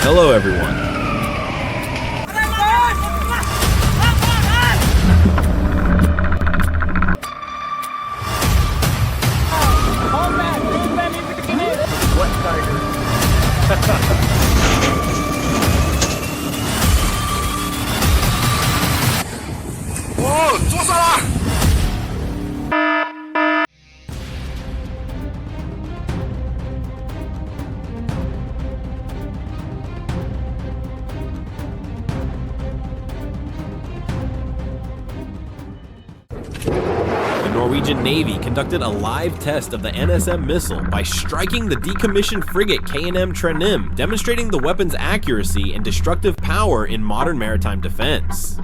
Hello everyone. The Norwegian Navy conducted a live test of the NSM missile by striking the decommissioned frigate K&M Trenim, demonstrating the weapon's accuracy and destructive power in modern maritime defense.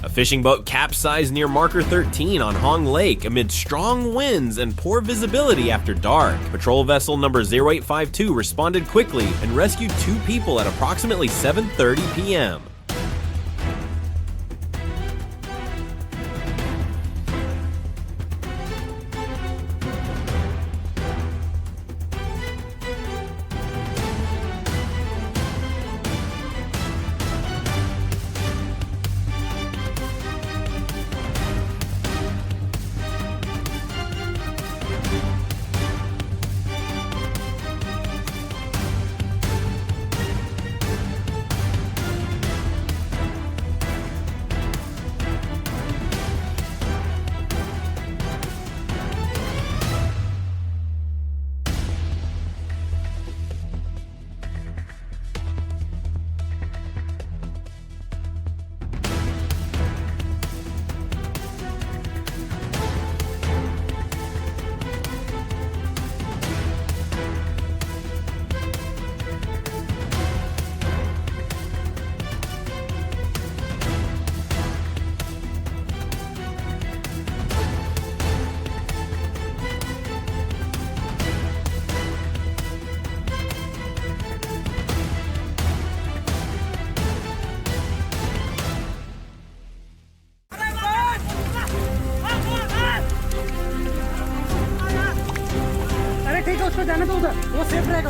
A fishing boat capsized near Marker 13 on Hong Lake amid strong winds and poor visibility after dark. Patrol vessel number 0852 responded quickly and rescued 2 people at approximately 7:30 p.m. उसको जाने दो उधर, वो safe रहेगा।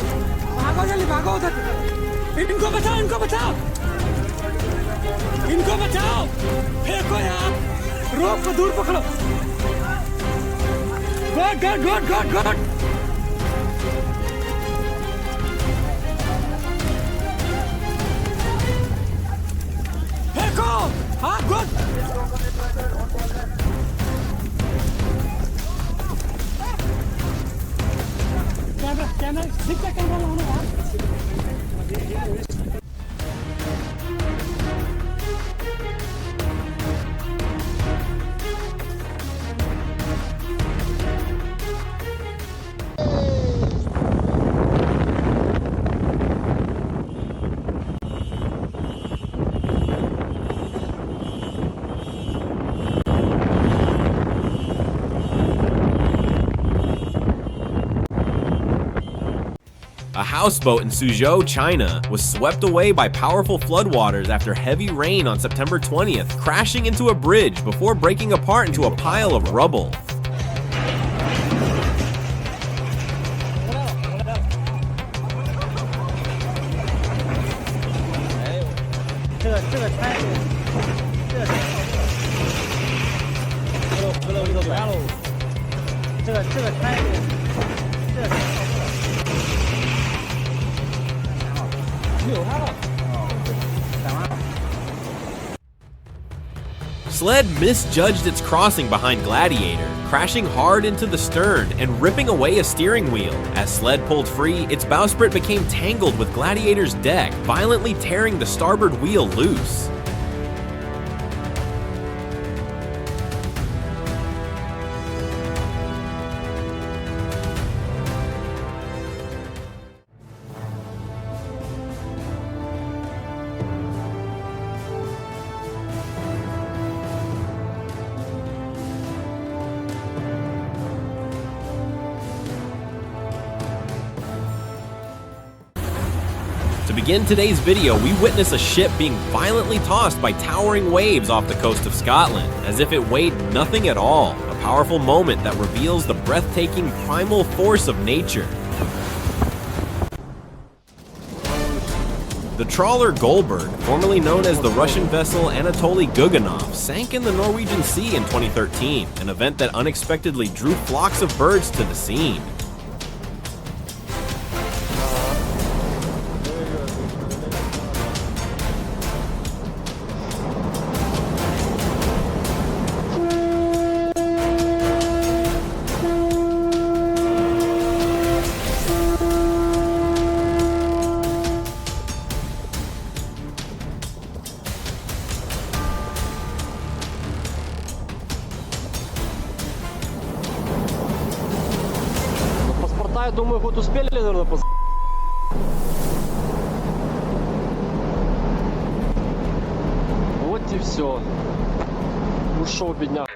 भागो जल्दी, भागो उधर। इनको बचाओ, इनको बचाओ, इनको बचाओ। फेंको यार, रोप को दूर पकड़ो। Good good good good good. फेंको, हाँ गुड। कैमरा दिखता कैमरा लगाना यार। A houseboat in Suzhou, China, was swept away by powerful floodwaters after heavy rain on September 20th, crashing into a bridge before breaking apart into a pile of rubble. Sled misjudged its crossing behind Gladiator, crashing hard into the stern and ripping away a steering wheel. As Sled pulled free, its bowsprit became tangled with Gladiator's deck, violently tearing the starboard wheel loose. To begin today's video, we witness a ship being violently tossed by towering waves off the coast of Scotland, as if it weighed nothing at all. A powerful moment that reveals the breathtaking primal force of nature. The trawler Goldberg, formerly known as the Russian vessel Anatoly Guganov, sank in the Norwegian Sea in 2013, an event that unexpectedly drew flocks of birds to the scene. Я думаю, хоть успели, наверное, Вот и все. Ушел, бедняк.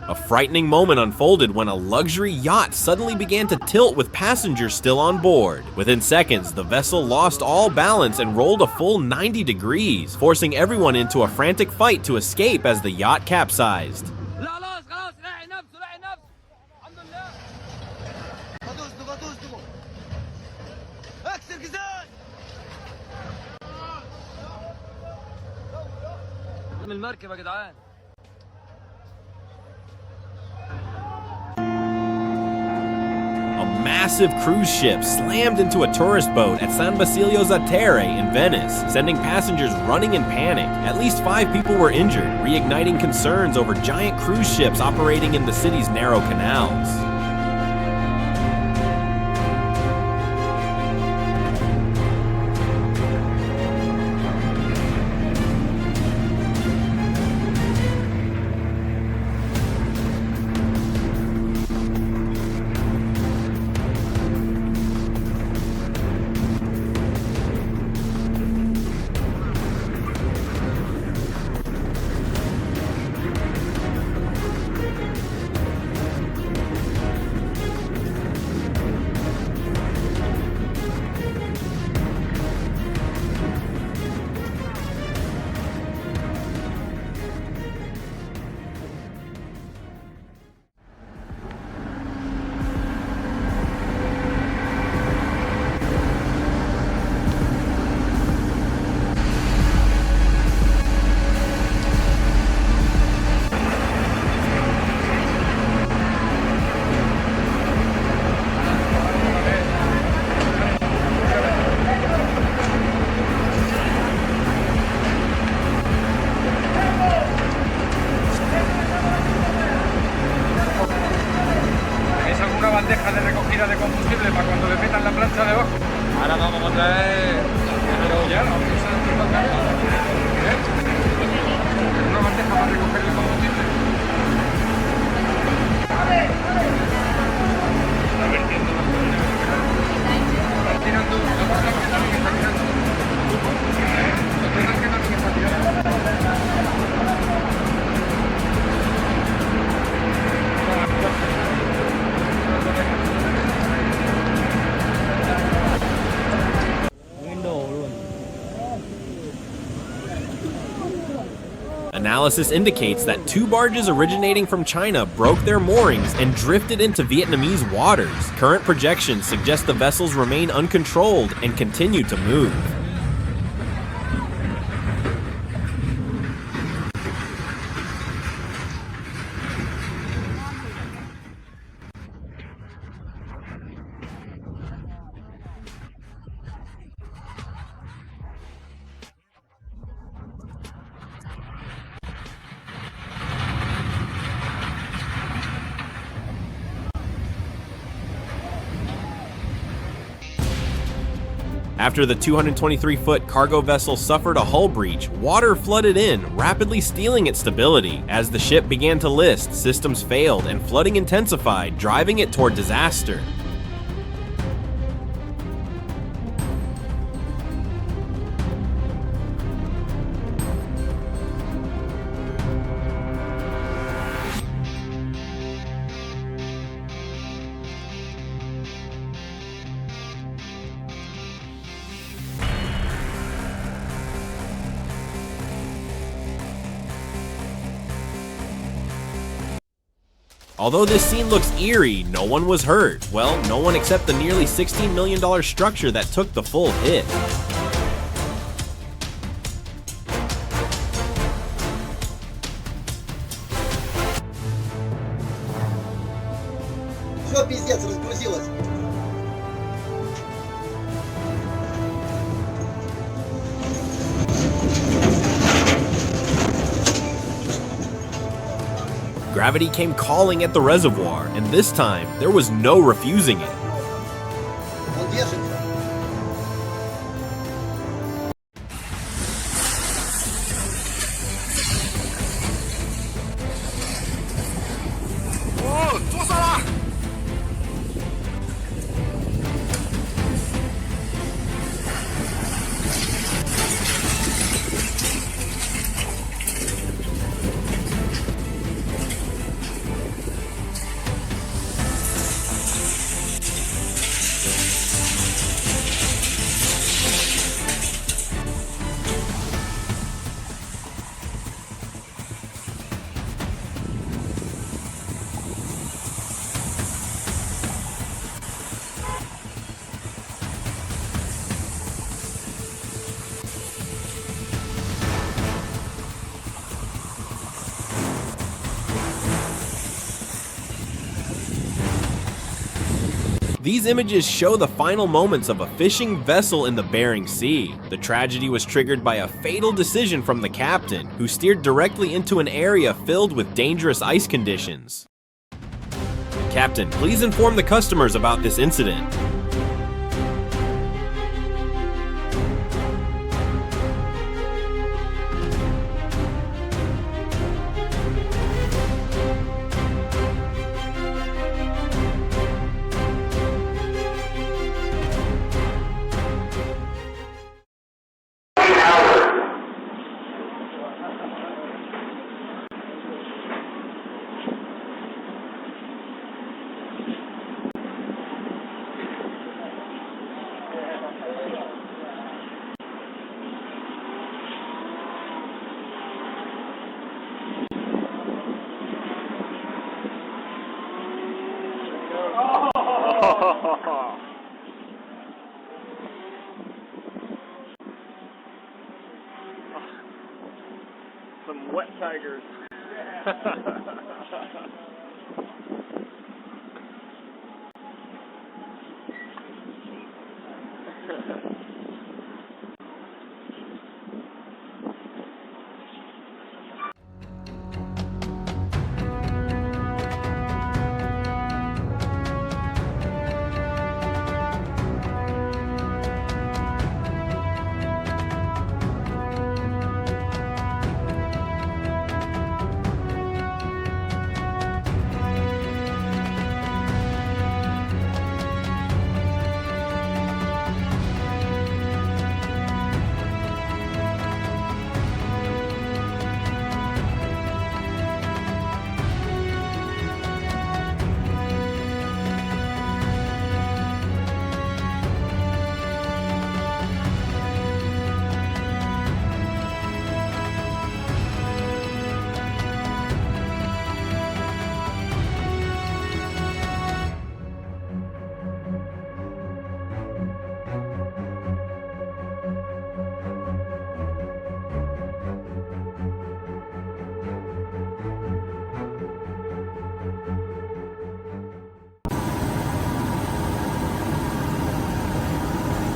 A frightening moment unfolded when a luxury yacht suddenly began to tilt with passengers still on board. Within seconds, the vessel lost all balance and rolled a full 90 degrees, forcing everyone into a frantic fight to escape as the yacht capsized. A massive cruise ship slammed into a tourist boat at San Basilio Zattere in Venice, sending passengers running in panic. At least 5 people were injured, reigniting concerns over giant cruise ships operating in the city's narrow canals. tira de combustible para cuando le metan la plancha debajo. Ahora vamos a traer... Ya, vamos a usar el pantalón. Una bandeja para recoger el combustible. Está vertiendo la comida. Está tirando... La cosa que también está tirando. La cosa que también está tirando. Analysis indicates that 2 barges originating from China broke their moorings and drifted into Vietnamese waters. Current projections suggest the vessels remain uncontrolled and continue to move. After the 223-foot cargo vessel suffered a hull breach, water flooded in, rapidly stealing its stability. As the ship began to list, systems failed and flooding intensified, driving it toward disaster. Although this scene looks eerie, no one was hurt. Well, no one except the nearly $16 million structure that took the full hit. Все, пиздец, разгрузилось. Gravity came calling at the reservoir, and this time, there was no refusing it. Он держится. ¡Oh! ¡Tózala! These images show the final moments of a fishing vessel in the Bering Sea. The tragedy was triggered by a fatal decision from the captain, who steered directly into an area filled with dangerous ice conditions. Captain, please inform the customers about this incident. Some wet tigers.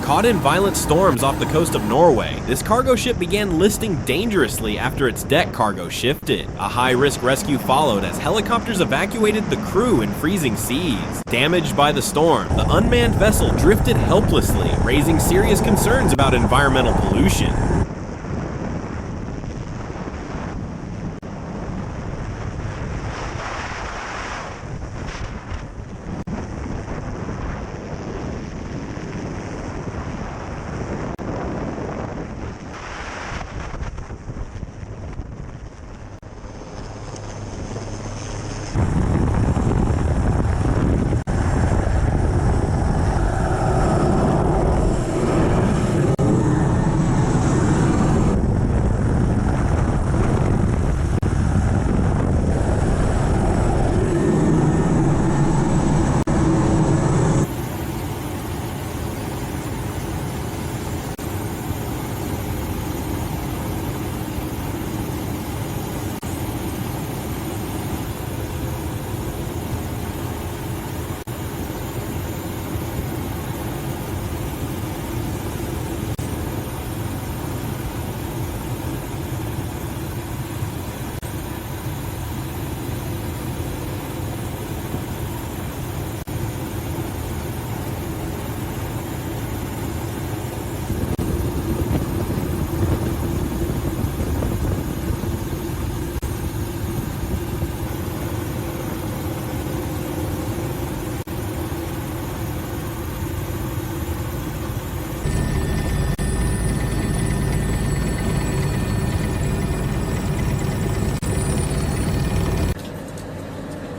Caught in violent storms off the coast of Norway, this cargo ship began listing dangerously after its deck cargo shifted. A high-risk rescue followed as helicopters evacuated the crew in freezing seas. Damaged by the storm, the unmanned vessel drifted helplessly, raising serious concerns about environmental pollution.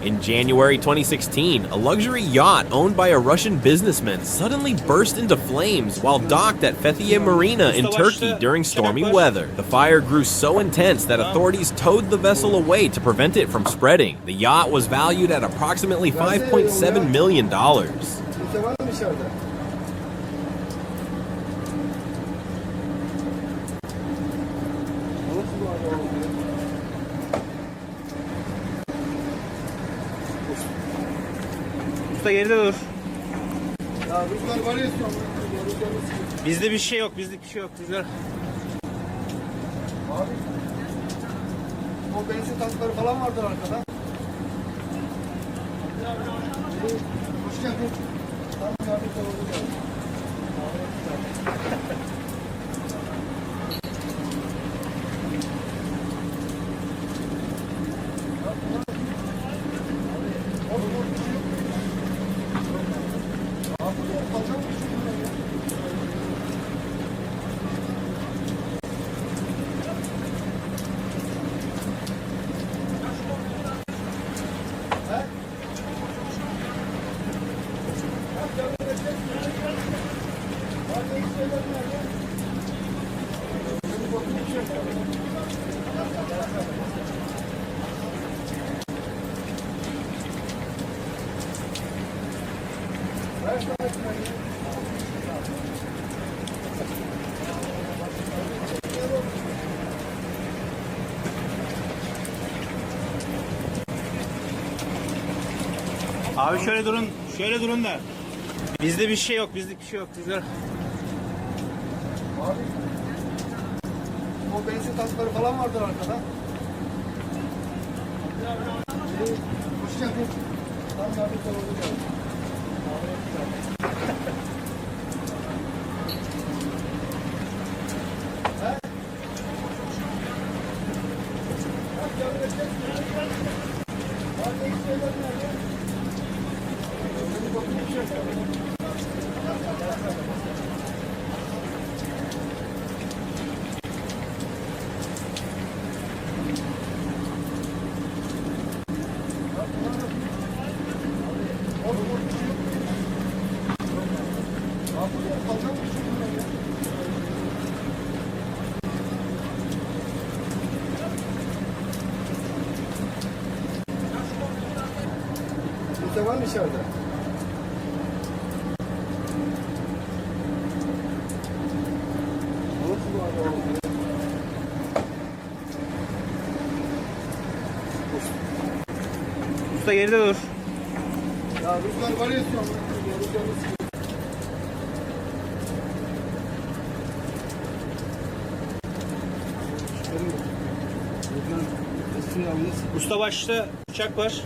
In January 2016, a luxury yacht owned by a Russian businessman suddenly burst into flames while docked at Fethiye Marina in Turkey during stormy weather. The fire grew so intense that authorities towed the vessel away to prevent it from spreading. The yacht was valued at approximately $5.7 million. Usta geride dur. Ya rüzgar var ya şu an. Bizde bir şey yok, bizde bir şey yok. Rüzgar. Abi. O benzin tankları falan vardır arkada. Hoş geldin. Tam yardımcı olacağım. Abi şöyle durun da. Bizde bir şey yok, bizde bir şey yok. Rüzgar. Abi. O benzin tankları falan vardır arkada. Hoş geldin. Tam yardımcı olacağım. Kimse var mı içeride? Usta geride dur. Ya rüzgar var ya şu an. Rüzgarı sıkıyor. Tamam nasıl? Usta başta bıçak var.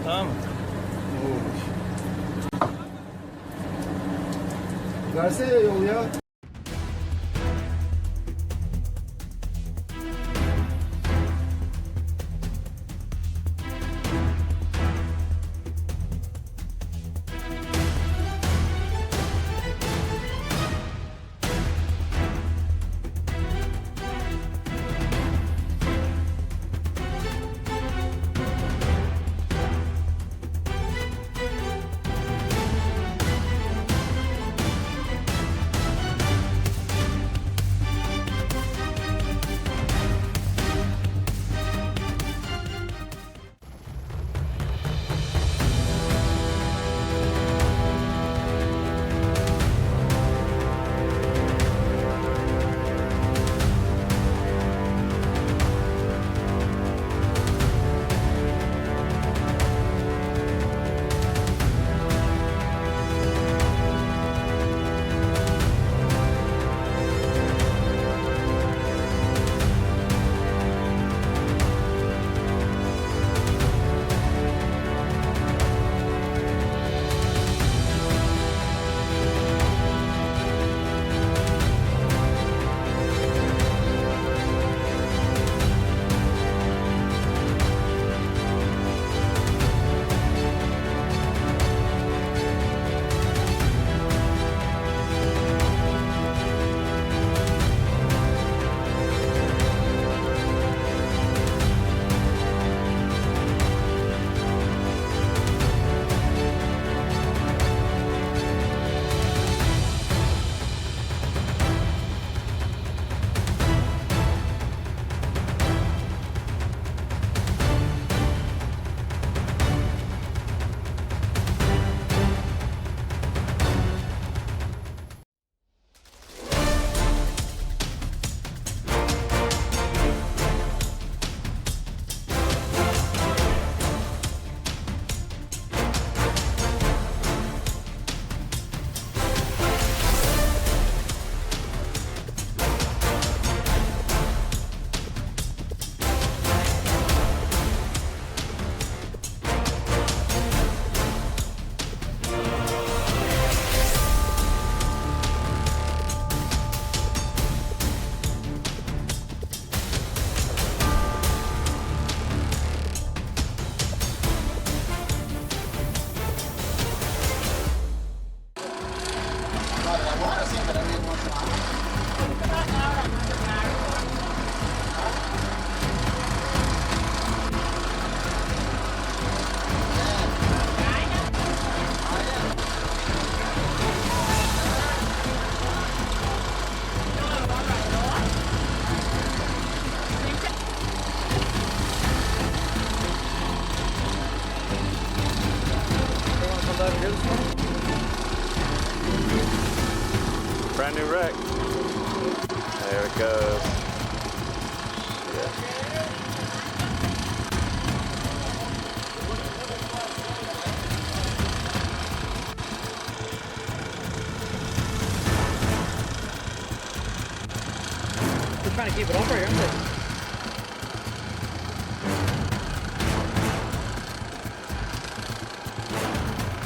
Tamam mı? Versene yol ya. Brand new wreck. There it goes. Yeah. They're trying to keep it up right here, aren't they?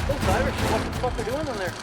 Those divers, what the fuck are they doing on there?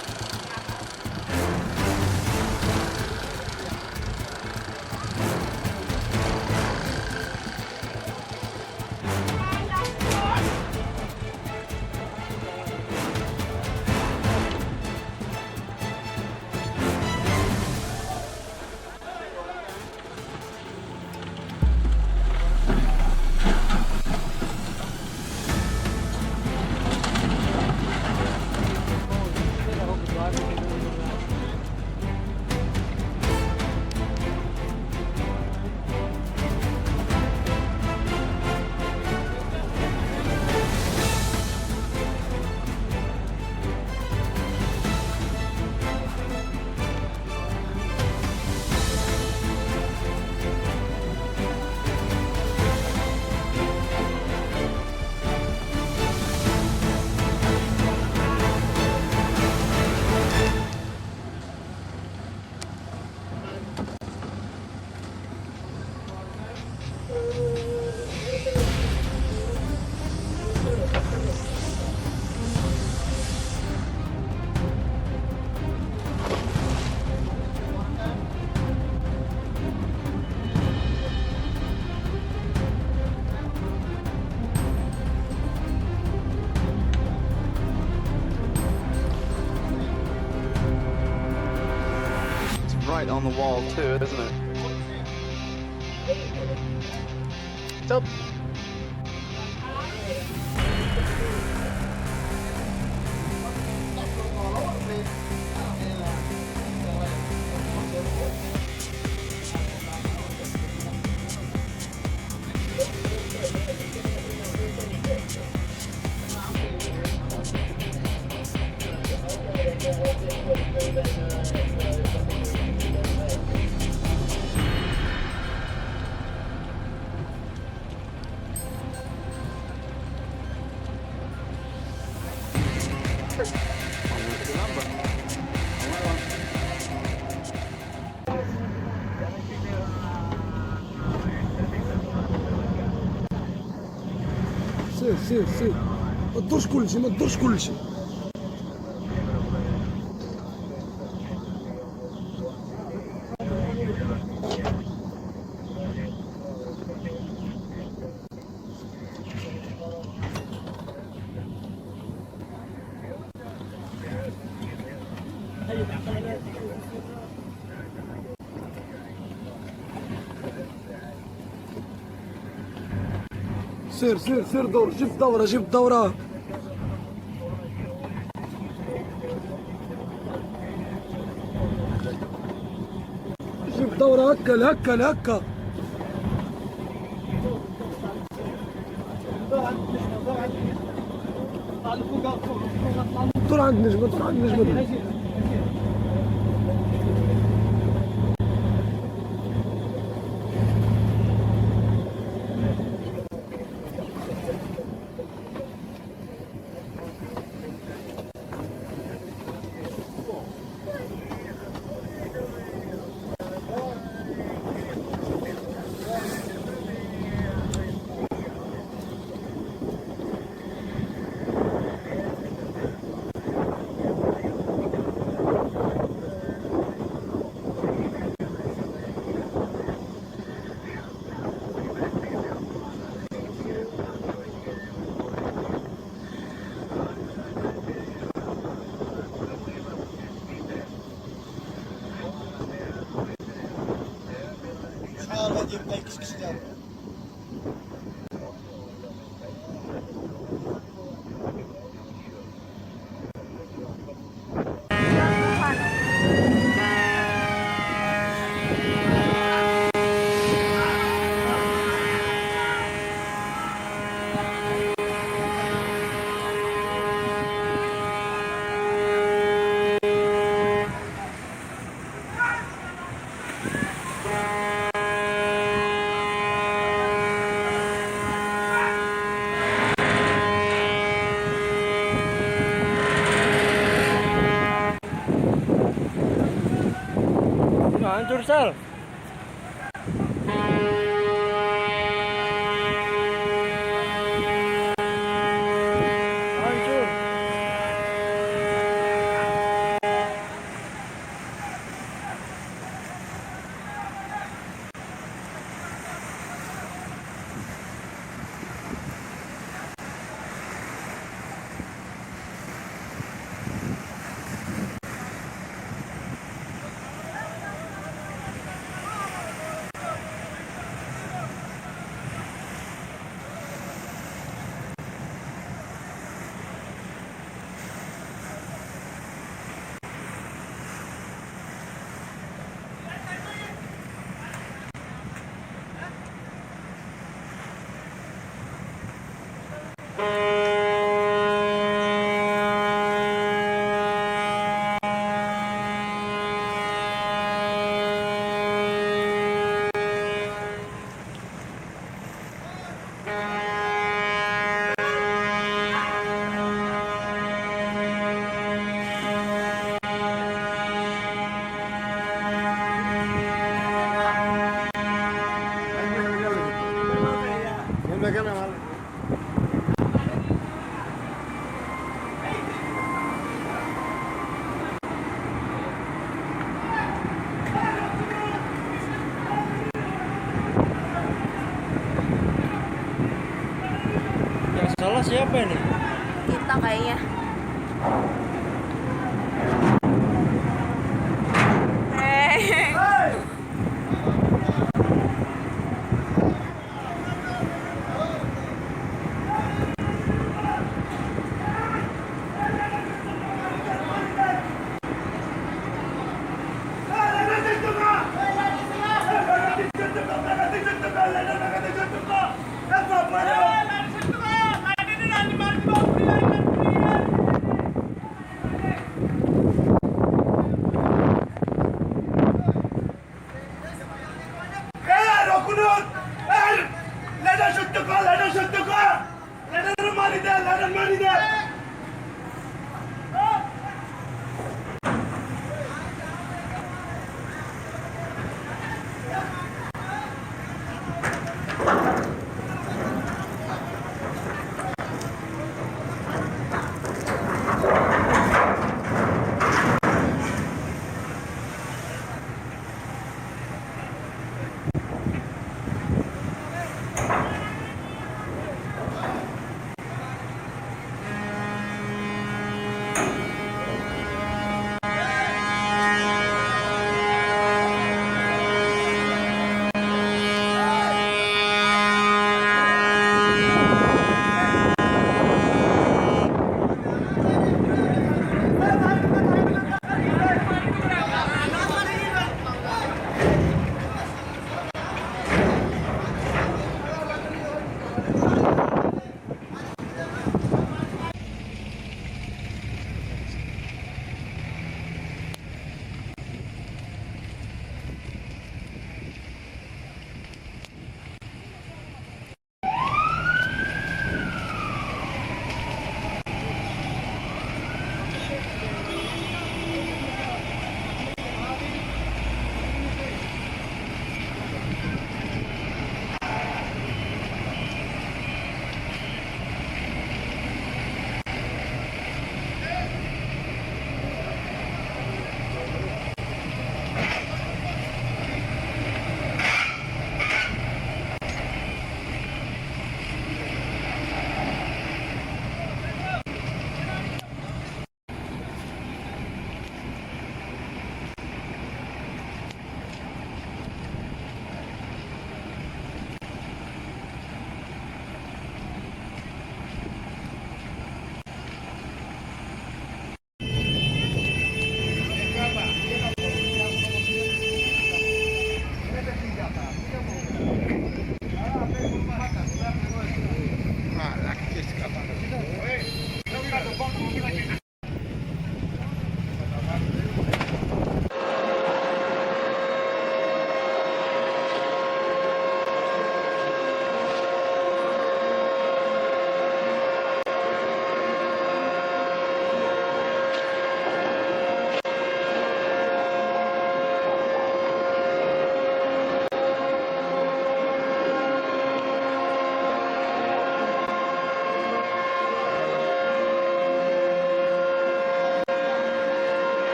on the wall too, isn't it? Stop. سير ما تدورش كلشي سير دور جيب دورة جيب دورة هكا دور عند نجمة Hancur Sal. Hancur. Salah siapa ini? Kita kayaknya.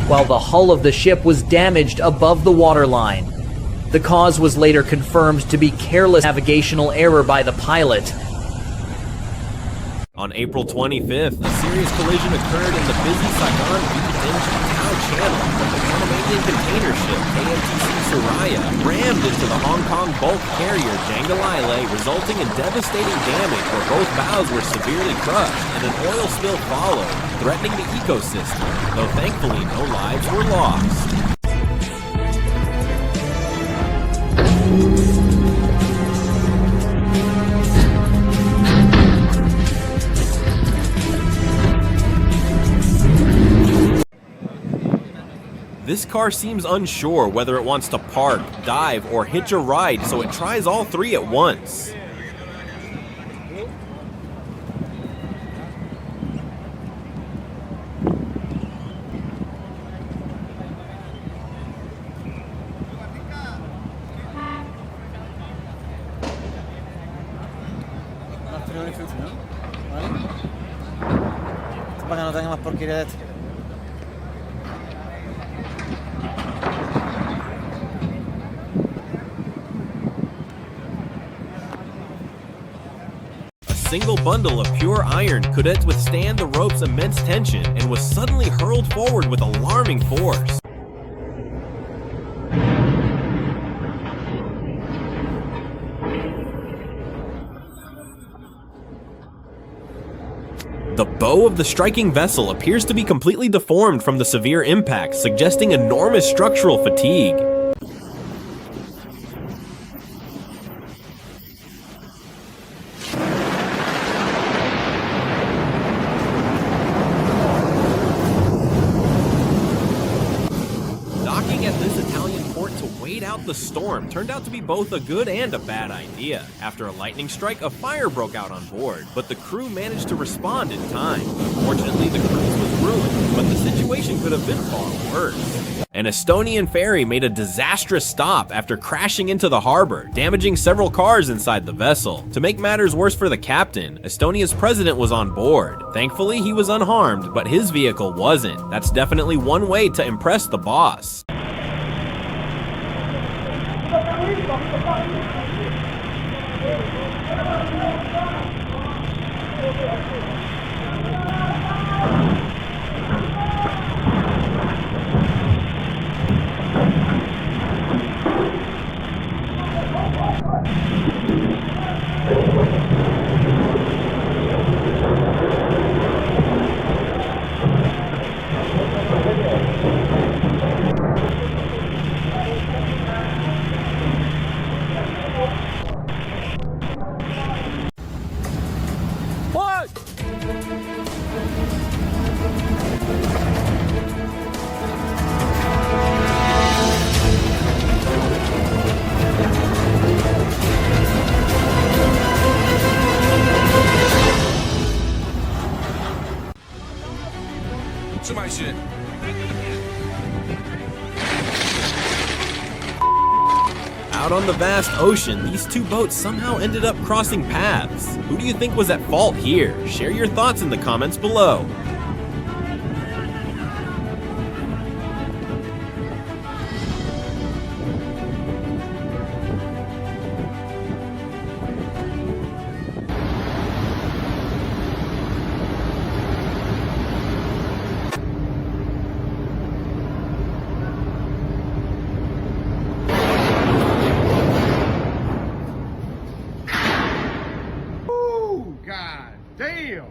while the hull of the ship was damaged above the waterline. The cause was later confirmed to be careless navigational error by the pilot. On April 25th, a serious collision occurred in the busy Saigon Tao Channel when the Panamanian container ship KMTC Soraya rammed into the Hong Kong bulk carrier Jangalile, resulting in devastating damage where both bows were severely crushed and an oil spill followed, threatening the ecosystem, though thankfully no lives were lost. This car seems unsure whether it wants to park, dive, or hitch a ride, so it tries all three at once. Para que no tenga más porquería de esto. A single bundle of pure iron couldn't withstand the rope's immense tension and was suddenly hurled forward with alarming force. The bow of the striking vessel appears to be completely deformed from the severe impact, suggesting enormous structural fatigue. the storm turned out to be both a good and a bad idea. After a lightning strike, a fire broke out on board, but the crew managed to respond in time. Unfortunately, the cruise was ruined, but the situation could have been far worse. An Estonian ferry made a disastrous stop after crashing into the harbor, damaging several cars inside the vessel. To make matters worse for the captain, Estonia's president was on board. Thankfully, he was unharmed, but his vehicle wasn't. That's definitely one way to impress the boss. Trzymaj się. Out on the vast ocean, these two boats somehow ended up crossing paths. Who do you think was at fault here? Share your thoughts in the comments below. God damn!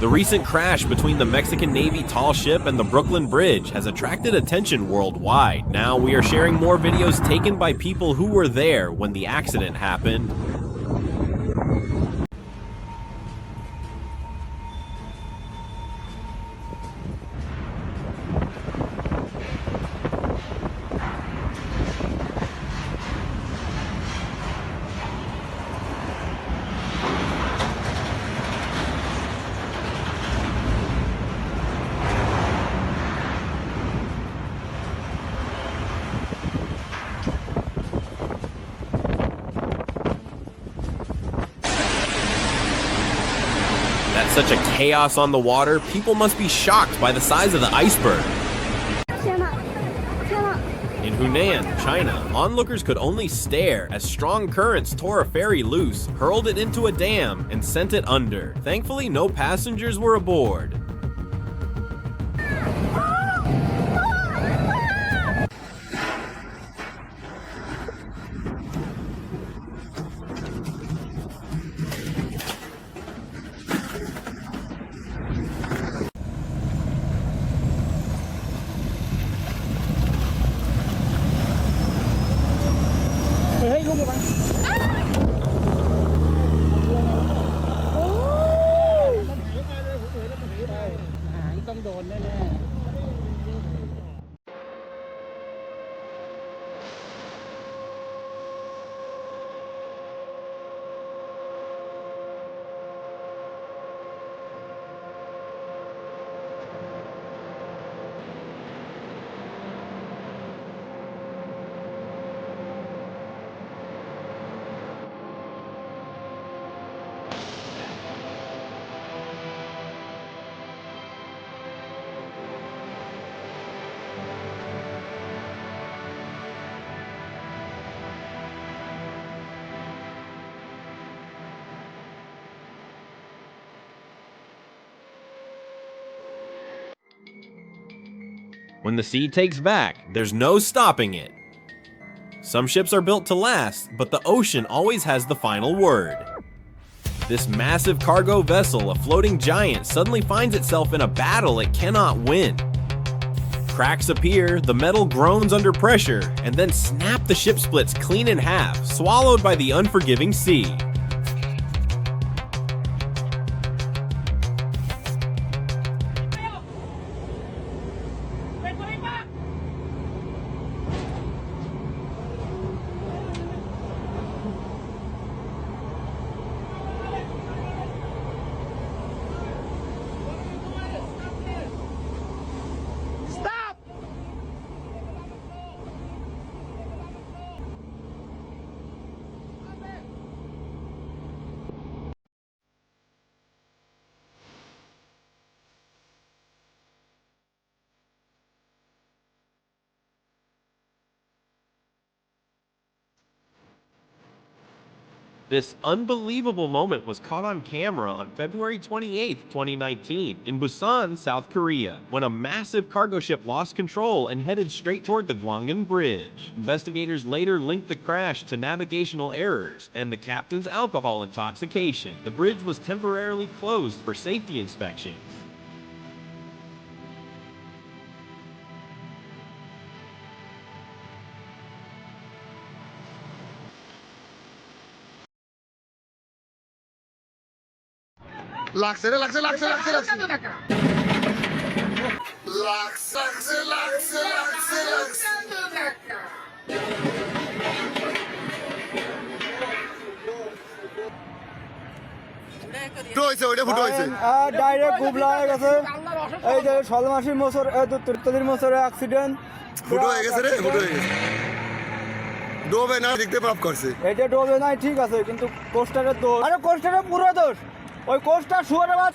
The recent crash between the Mexican Navy tall ship and the Brooklyn Bridge has attracted attention worldwide. Now we are sharing more videos taken by people who were there when the accident happened. Such a chaos on the water, people must be shocked by the size of the iceberg. In Hunan, China, onlookers could only stare as strong currents tore a ferry loose, hurled it into a dam, and sent it under. Thankfully, no passengers were aboard. When the sea takes back, there's no stopping it. Some ships are built to last, but the ocean always has the final word. This massive cargo vessel, a floating giant, suddenly finds itself in a battle it cannot win. Cracks appear, the metal groans under pressure, and then snap, the ship splits clean in half, swallowed by the unforgiving sea. This unbelievable moment was caught on camera on February 28, 2019, in Busan, South Korea, when a massive cargo ship lost control and headed straight toward the Gwangan Bridge. Investigators later linked the crash to navigational errors and the captain's alcohol intoxication. The bridge was temporarily closed for safety inspections. লাগছে রে লাগছে লাগছে লাগছে লাগছে direct গুবলা হয়ে গেছে। এই যে সলমাসির মোচর তুর্তদির মোচরে অ্যাক্সিডেন্ট ফুটো হয়ে গেছে রে, ফুটো হয়ে গেছে, ডোবে না দেখতে পাপ করছে। এটা ডোবে নাই ঠিক আছে, কিন্তু কোস্টারের দোষ। আরে কোস্টারের পুরো দোষ, ওই কোস্টার শুয়ারে বাদ।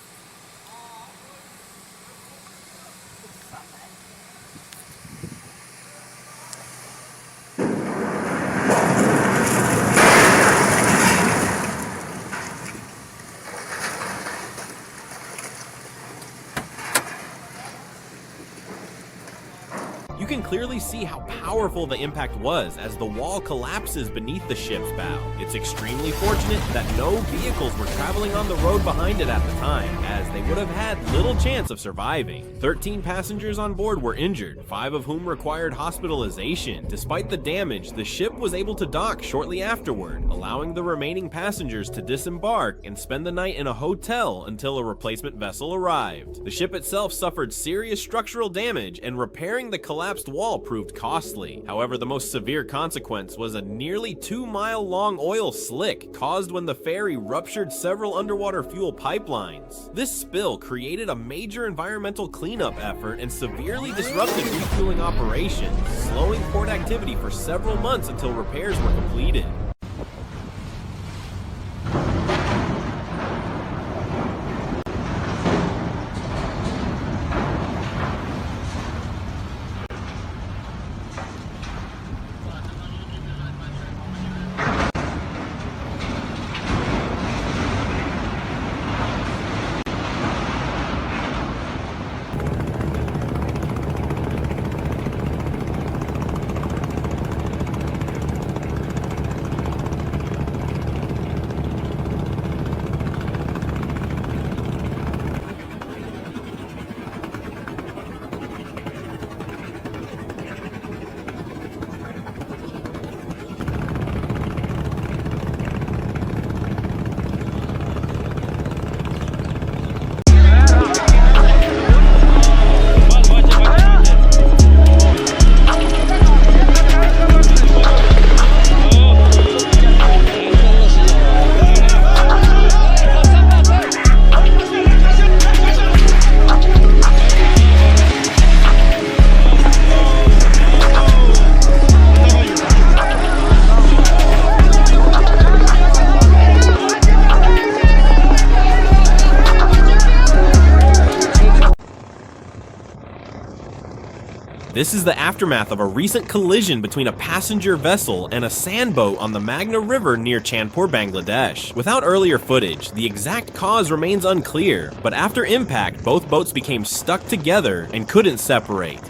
You can clearly see how powerful the impact was as the wall collapses beneath the ship's bow. It's extremely fortunate that no vehicles were traveling on the road behind it at the time, as they would have had little chance of surviving. 13 passengers on board were injured, 5 of whom required hospitalization. Despite the damage, the ship was able to dock shortly afterward, allowing the remaining passengers to disembark and spend the night in a hotel until a replacement vessel arrived. The ship itself suffered serious structural damage, and repairing the collapsed wall proved costly. However, the most severe consequence was a nearly 2-mile-long oil slick caused when the ferry ruptured several underwater fuel pipelines. This spill created a major environmental cleanup effort and severely disrupted refueling operations, slowing port activity for several months until repairs were completed. This is the aftermath of a recent collision between a passenger vessel and a sandboat on the Magna River near Chandpur, Bangladesh. Without earlier footage, the exact cause remains unclear, but after impact, both boats became stuck together and couldn't separate.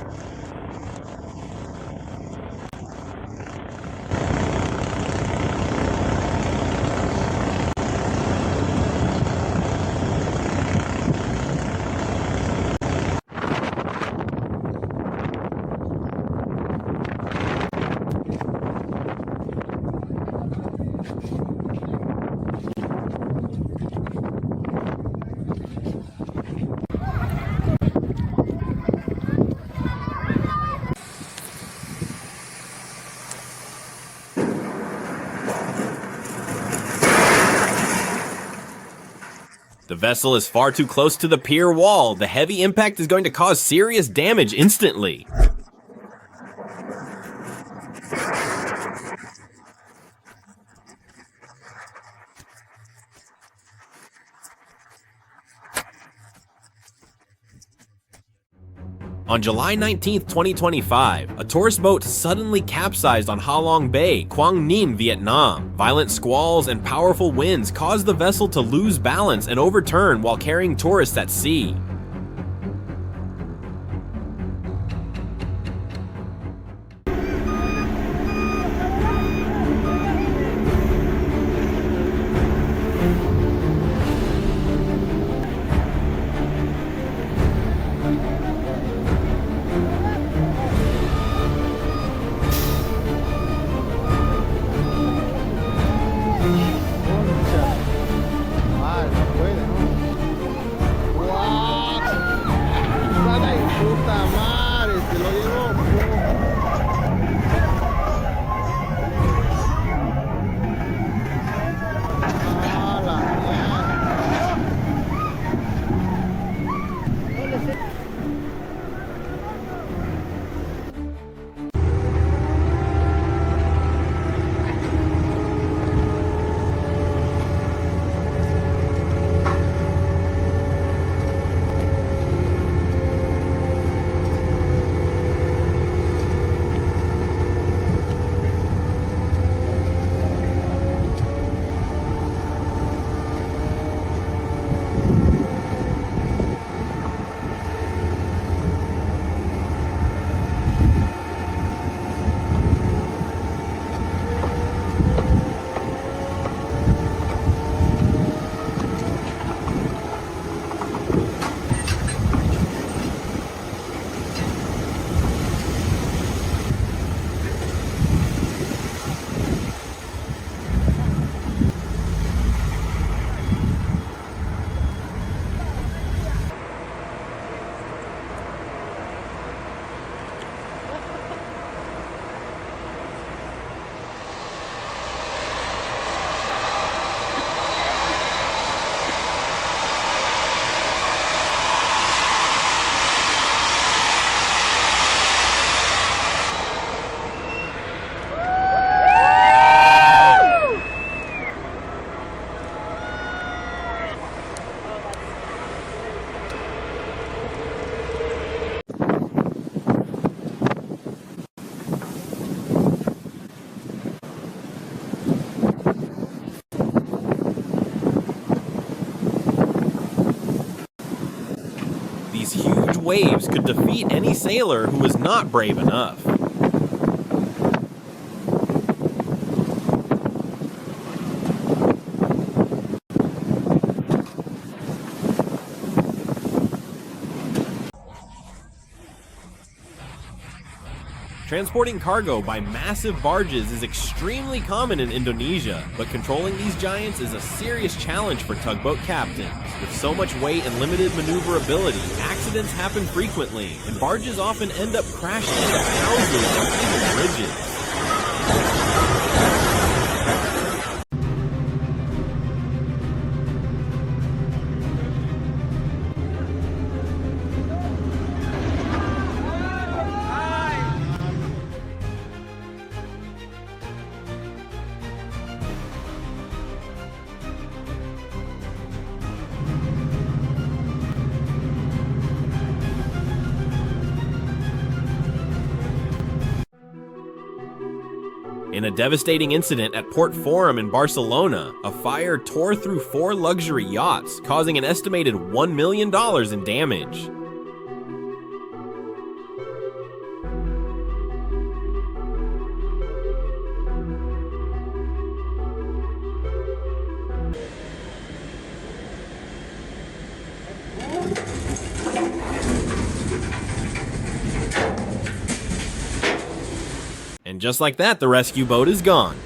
The vessel is far too close to the pier wall. The heavy impact is going to cause serious damage instantly. On July 19, 2025, a tourist boat suddenly capsized on Ha Long Bay, Quang Ninh, Vietnam. Violent squalls and powerful winds caused the vessel to lose balance and overturn while carrying tourists at sea. These huge waves could defeat any sailor who was not brave enough. Transporting cargo by massive barges is extremely common in Indonesia, but controlling these giants is a serious challenge for tugboat captains. With so much weight and limited maneuverability, accidents happen frequently, and barges often end up crashing into houses or even bridges. In a devastating incident at Port Forum in Barcelona, a fire tore through 4 luxury yachts, causing an estimated $1 million in damage. And just like that, the rescue boat is gone.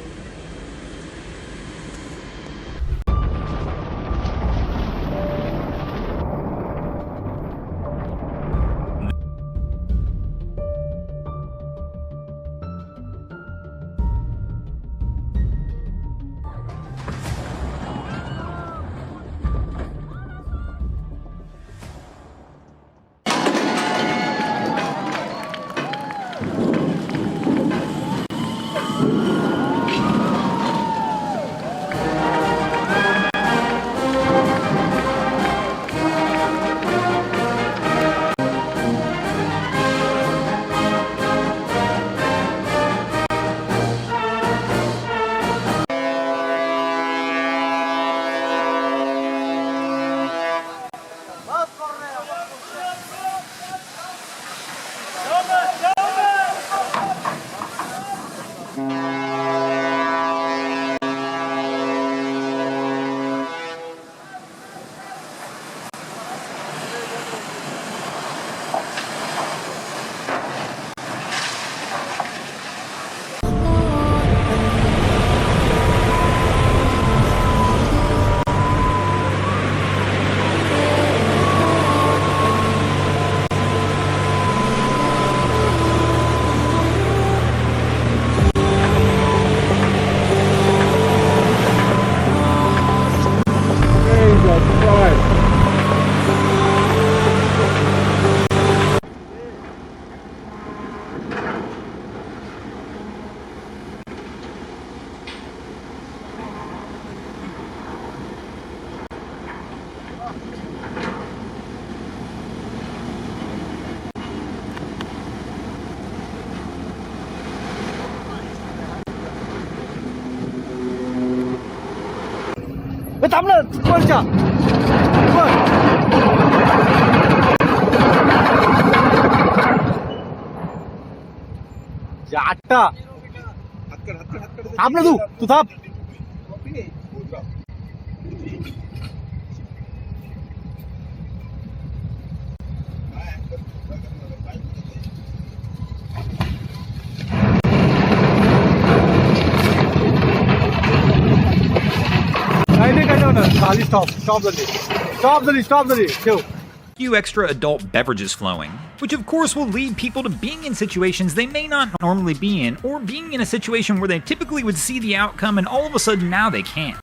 থাম না কোনটা আটটা থাম না তুই থাম Few extra adult beverages flowing, which of course will lead people to being in situations they may not normally be in, or being in a situation where they typically would see the outcome and all of a sudden now they can't.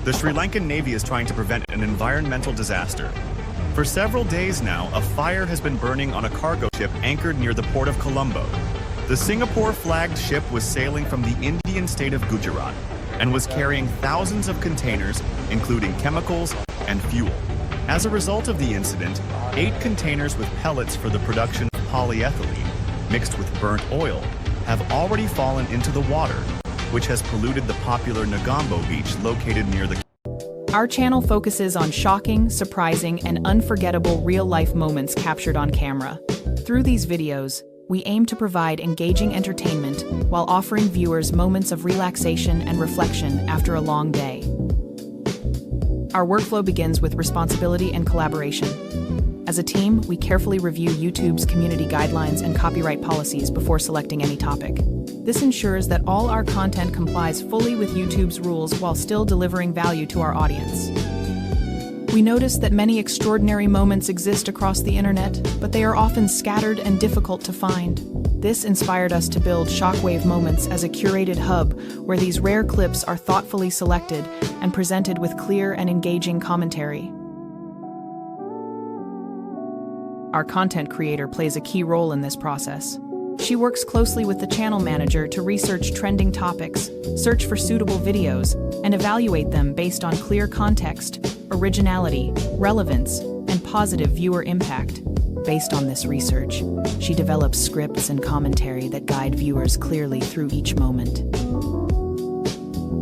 The Sri Lankan Navy is trying to prevent an environmental disaster. For several days now, a fire has been burning on a cargo ship anchored near the port of Colombo. The Singapore-flagged ship was sailing from the Indian state of Gujarat and was carrying thousands of containers, including chemicals and fuel. As a result of the incident, 8 containers with pellets for the production of polyethylene, mixed with burnt oil, have already fallen into the water, which has polluted the popular Negombo beach located near the... Our channel focuses on shocking, surprising, and unforgettable real-life moments captured on camera. Through these videos, we aim to provide engaging entertainment while offering viewers moments of relaxation and reflection after a long day. Our workflow begins with responsibility and collaboration. As a team, we carefully review YouTube's community guidelines and copyright policies before selecting any topic. This ensures that all our content complies fully with YouTube's rules while still delivering value to our audience. We notice that many extraordinary moments exist across the internet, but they are often scattered and difficult to find. This inspired us to build Shockwave Moments as a curated hub where these rare clips are thoughtfully selected and presented with clear and engaging commentary. Our content creator plays a key role in this process. She works closely with the channel manager to research trending topics, search for suitable videos, and evaluate them based on clear context, originality, relevance, and positive viewer impact. Based on this research, she develops scripts and commentary that guide viewers clearly through each moment.